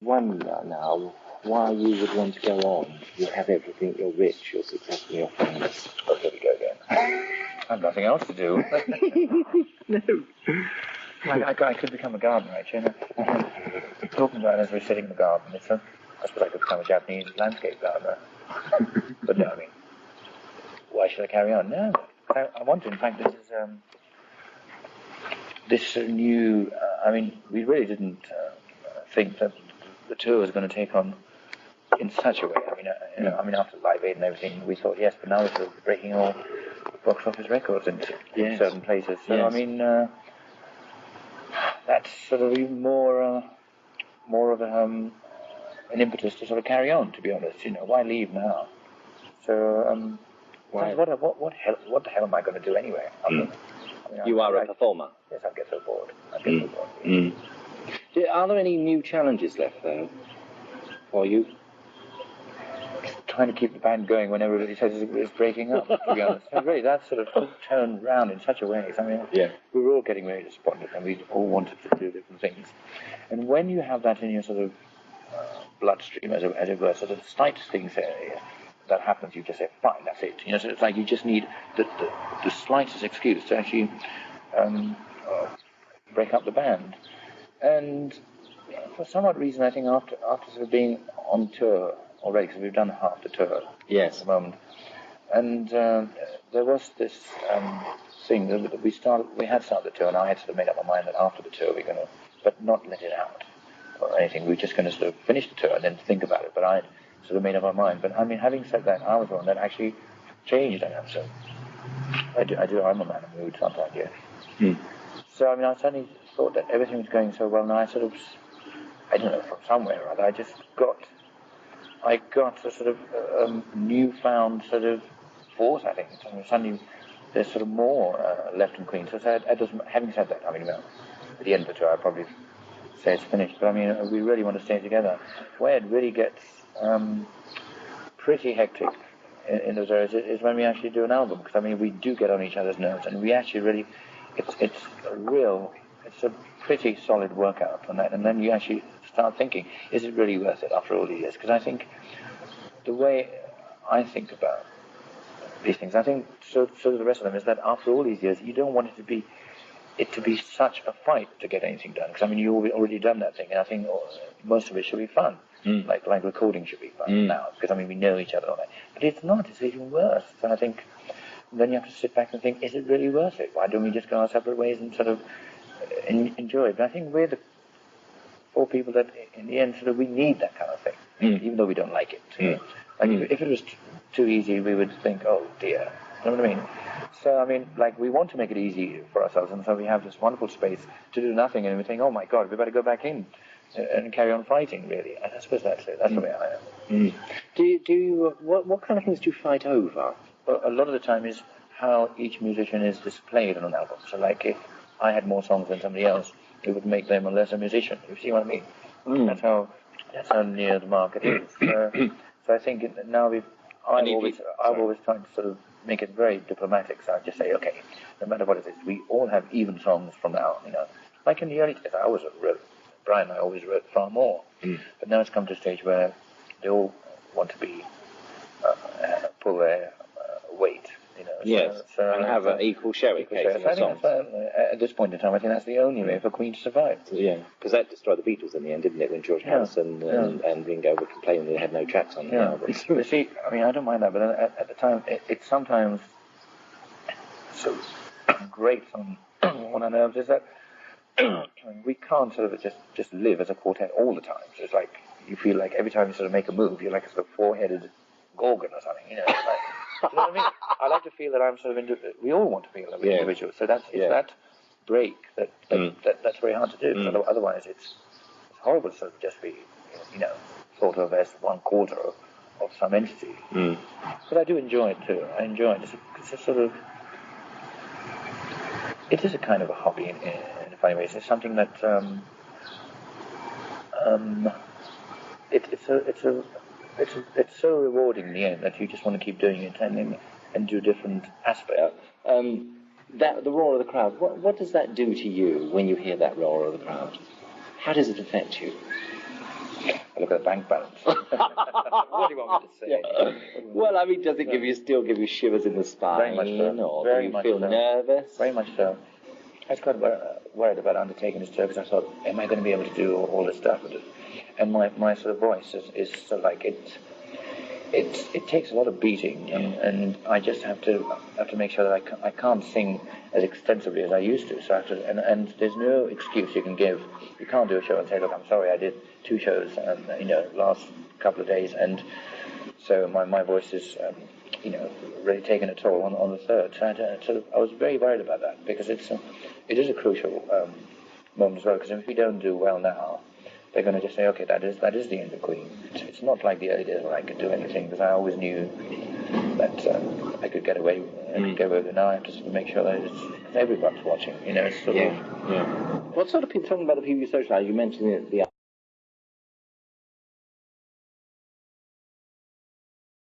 wonder now why you would want to go on. You have everything, you're rich, you're successful, you're famous. Oh, here we go again. I have nothing else to do. No. I could become a gardener, actually. Talking about it as we're sitting in the garden, I suppose I could become a Japanese landscape gardener. But no, I mean, why should I carry on? No, I want to. In fact, this new. I mean, we really didn't think that the tour was going to take on in such a way. I mean, after Live Aid and everything, we thought yes, but now it's breaking all box office records in certain places. So I mean, that's sort of even more of an impetus to sort of carry on. To be honest, why leave now? So what the hell am I going to do anyway? You are a performer. Yes, I get so bored. Are there any new challenges left though for you? Trying to keep the band going when everybody says it's breaking up, to be honest. So really, that's sort of turned round in such a way. I mean, we were all getting very despondent and we all wanted to do different things. And when you have that in your sort of bloodstream, as it were, so the slightest things that happens, you just say, fine, that's it. So it's like you just need the slightest excuse to actually break up the band. And for some odd reason, I think after sort of being on tour already, because we've done half the tour at the moment, and there was this thing that we had started the tour, and I had sort of made up my mind that after the tour we're going to, but not let it out or anything, we're just going to sort of finish the tour and then think about it, but I had sort of made up my mind. But I mean, having said that, I was the one that actually changed, and so I'm a man of mood sometimes, So I mean, I suddenly thought that everything was going so well, and I sort of, I don't know, from somewhere or other, I got a sort of newfound sort of force, I think. I mean, suddenly there's sort of more left in Queen. So having said that, I mean, well, at the end of the tour, I'd probably say it's finished. But I mean, we really want to stay together. Where it really gets pretty hectic in those areas is when we actually do an album. Because I mean, we do get on each other's nerves, and we actually really, it's a pretty solid workout on that. And then you actually start thinking, is it really worth it after all these years? Because I think the way I think about these things, I think so do the rest of them, is that after all these years, you don't want it to be such a fight to get anything done. Because I mean, you've already done that thing, and I think most of it should be fun. Like recording should be fun now, because I mean, we know each other on that. But it's not, it's even worse. So I think then you have to sit back and think, is it really worth it? Why don't we just go our separate ways and sort of enjoy it? But I think we're the four people that in the end sort of we need that kind of thing, even though we don't like it. Like if it was too easy, we would think, oh dear, you know what I mean? So I mean, like, we want to make it easy for ourselves, and so we have this wonderful space to do nothing, and we think, oh my God, we better go back in and carry on fighting, really. I suppose that's it. That's the way I am. Do you what kind of things do you fight over? Well, a lot of the time is how each musician is displayed on an album. So like, if I had more songs than somebody else, it would make them a lesser musician. You see what I mean? That's how near the mark it is. So I think now I've always tried to sort of make it very diplomatic. So I just say, okay, no matter what it is, we all have even songs from now. Like in the early days, Brian and I always wrote far more. But now it's come to a stage where they all want to be pull their weight. And have an equal sharing case in the songs. At this point in time, I think that's the only way for Queen to survive. Because that destroyed the Beatles in the end, didn't it? When George Harrison and Ringo were complaining they had no tracks on the album. You see, I mean, I don't mind that, but at the time, it's sometimes so great on our nerves is that we can't sort of just live as a quartet all the time. So it's like you feel like every time you sort of make a move, you're like a sort of four-headed gorgon or something. You know what I mean? I like to feel that I'm sort of we all want to feel that we're individuals. So it's that break that's very hard to do. Because otherwise, it's horrible to sort of just be, thought of as one quarter of some entity. But I do enjoy it too. I enjoy it. It's a sort of, it is a kind of a hobby in a funny way. It's something that it's so rewarding in the end that you just want to keep doing it and do different aspects. The roar of the crowd. What does that do to you when you hear that roar of the crowd? How does it affect you? I look at the bank balance. What do you want me to say? Yeah. Well, I mean, does it still give you shivers in the spine? Very much so. Or Very do you much feel so. nervous? Very much so. I was quite worried about undertaking this tour because I thought, am I going to be able to do all this stuff? And my sort of voice is sort of like it takes a lot of beating, and I just have to make sure that I can't sing as extensively as I used to. So I have to, and there's no excuse you can give. You can't do a show and say, look, I'm sorry, I did 2 shows, last couple of days, and so my voice is, really taking a toll on the third. So I was very worried about that because it is a crucial moment as well. Because if we don't do well now, they're going to just say, okay, that is the end of Queen. It's not like the early days where I could do anything, because I always knew that I could get away. With it. Now I have to sort of make sure that everyone's watching. It's sort of. Yeah. What sort of people, talking about the people you socialise, you mentioned the